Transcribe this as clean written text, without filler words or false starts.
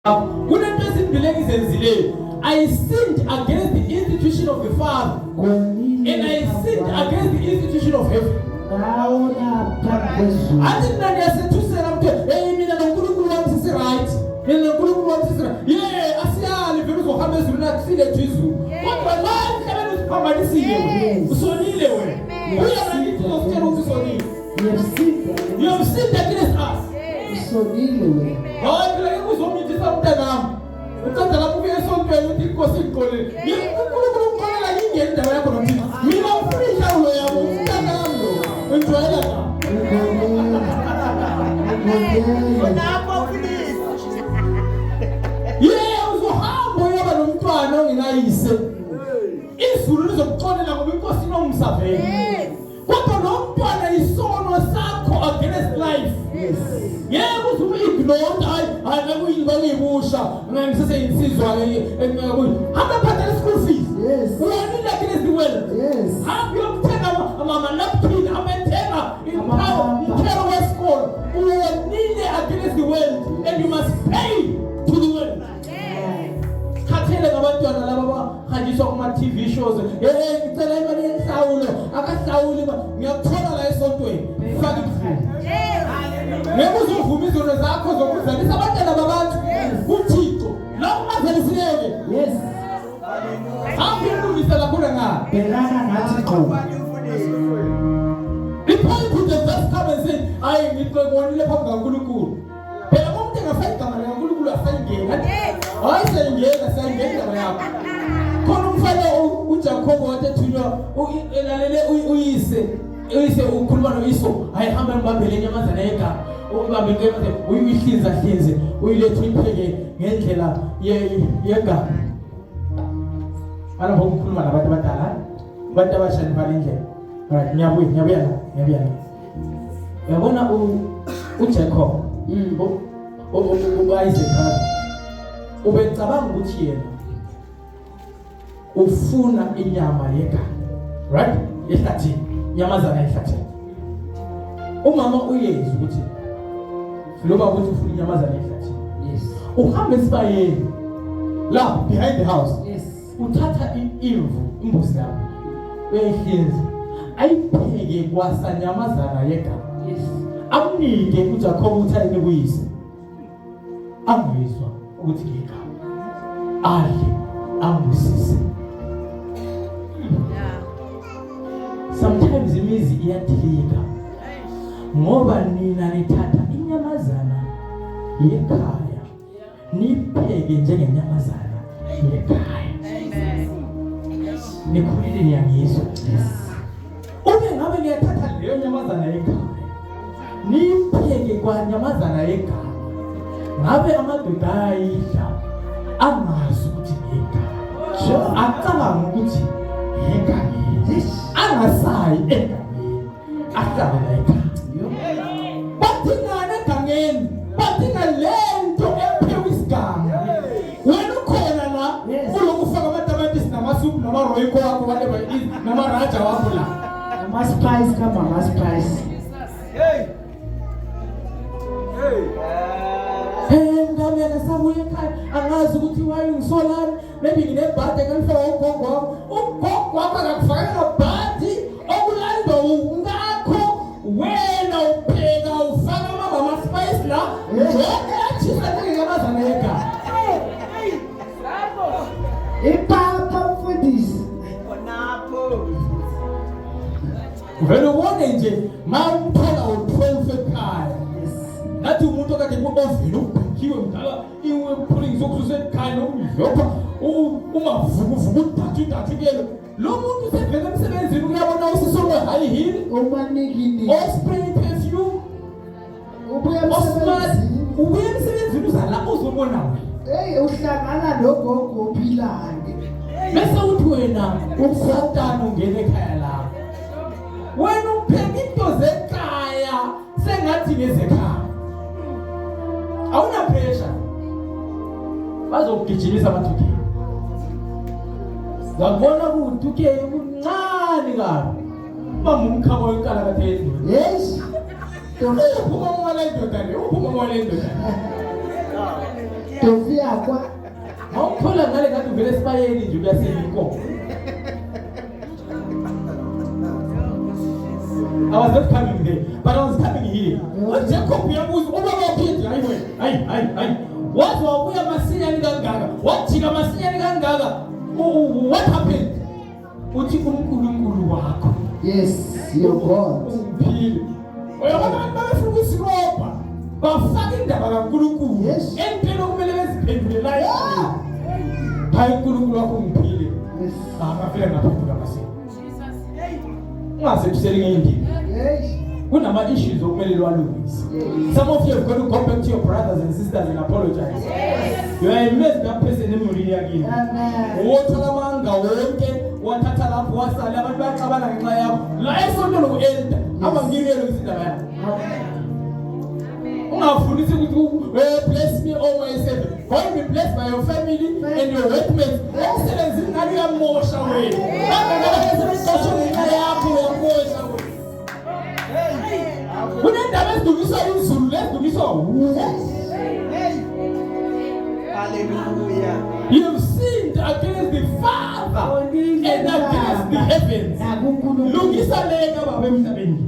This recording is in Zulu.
I sinned against the institution of the Father, and I sinned against the institution of heaven. I didn't say to say, hey, me no kulu wants to right. Me no kulu wants to right. Yeah, Asia, the people who have this will not see the Jesus. What my life heaven is coming see you. So neither way. We are ready to go to Sony. You have sinned against us. So neither way. God, like who's on me to something. Uthatha kubuye esontweni uthi inkosi iqole. UNkulunkulu ukhona ingeni indawo yakho nokuthi mina ufika ulo yabo uNkulunkulu. Enjoyela la. Lapho please. Yeah, uzohamba uyaba nomntwana ongenayise. Izulu lizokuxolela ngoba inkosi inomsaveni. Kodwa nomntwana isono sakho against life. Yes. Yeah, was ignored. I never even busha. And I'm saying, how about the school fees? Yes. We are not against the world. Yes. Have you obtained a napkin? I'm a tenor in town, in Caraway School. We are neither against the world, and you must pay to the world. Katela about you and Alabama, had you saw my TV shows. Hey, tell everybody in Saul. I got Saul, you are totalized on to it. Never so who is on the Zakos of the Sabatana Babat, Uchito, long as I say, yes. How can you do Mr. Lapurana? The point is the first come and say, I need to go to the Guluku. But I won't take a fight on the Gulu of Sangue. I say, yes, I say, yes, I am. Come follow Uchaco to your Uise Ukulman Iso. I have a Babylonian Mazaneka. We will see the things. We let him pay Gentela. Yaga. I don't know who but I was in Valinja. Right, Nyabiana. I want to Uchako. Isaac. Ubetaban Gucci. Ufuna inyama yeka. Right? Ifati. Yamazana ifati. Mama uyezi ukuthi loba ukuthi ufuna inyamazana ifati. Yes. Uhambe sibayeni. La behind the house. Yes. Uthatha imbuzi yakho. Uyihlinza. Ayipheke kwasanyamazana yeka. Yes. Amnike uJacob uthayini kuyise. Angizwa ukuthi ngika. Ali angusise. Sometimes imizi iyathika. Ngoba nina nithatha inyamazana yekhaya nipheke njengenyamazana yekhaya. Nikhulile niyangizwa. Ube ngabe niyathatha leyo nyamazana yekhaya nipheke kwa nyamazana yekhaya. Ngabe amadoda ayidla angazi ukuthi yekhaya. Acabanga ukuthi yekhaya. Angasayi egangeni. Ahlala la ekhaya. Bathingana egangeni. Bathinga lento ephewe isiganga. Wena ukhona la ulokufaka amatamatisi namasupu namaroyiko wakho whatever it is namaraja wakho la. Ama-spice kama ama-spice. Ngabe akasabuye ekhaya angazi ukuthi wayingisolana maybe nginebhadi engalifaka ugogo wakho. Ugogo wakho akakufaka ngebhadi okulandwa ngakho wena upheka ufaka ama-spice la yonke yachisa njengenyamazana yekhaya. Ipapa mfundisi vele ubone nje ma umphela u-12 ekhaya nathi umuntu okade ku-ovini ubhekiwe mdala iwe pulling zokususekhaya nokumdlopha ungavukuvuka udathu kuyelo lo muntu usevele emsebenzini uyabona usisonge high heel omanikini ospray perfume ubuye emsebenzini uzala uzobona wena uhlangana nogogo ophilayo bese uthi wena uSatana ungena ekhaya lakho wena upheka into zekhaya sengathi ngezekhaya awuna pressure bazokugijimisa amathuke ngabona ukuthi uncane kabi bamba umkhamo wenkala kaphezulu yes uphuma ngoba le ndoda le uphuma ngoba le ndoda Tofiakwa. Awukhola ngale ngathi uvele esibayeni nje uyaseliko. I was not coming there, but I was coming here. Jacob yabuza ubaba uphinde hayi. Wathi wabuya masinyane kangaka. Wajika masinyane kangaka. What happened? Uthi uNkulunkulu wakho. Yes, your God. Umphile. Uyabona abantu bafuna ukusirobha. Bafaka indaba kaNkulunkulu. Yes. Empela kumele beziphendule la. Hayi uNkulunkulu wakho umphile. Yes. Ngafika ngaphendula masinyane. Ungaze kusele ngendini. Yes. Kunama issues okumele lwalungise. Some of you have got to go back to your brothers and sisters and apologize. Yes. You are a messed up person emulini yakini. Amen. Wothola amanga wonke wathatha lapho wasala abantu baxabana ngenxa yakho. La esonto lokuelda abangiyelo izindaba yakho. Ungafundisi ukuthi bless me all my seven. God be blessed by your family and your workmates. Excellency ngani yamosha wena. Angakasebenzisa ngenxa yakho yamosha wena. Kunendaba ezidukiswa inzulu lezidukiswa Hallelujah. You have sinned against the Father and against the heavens. Lungisa leka baba emhlabeni.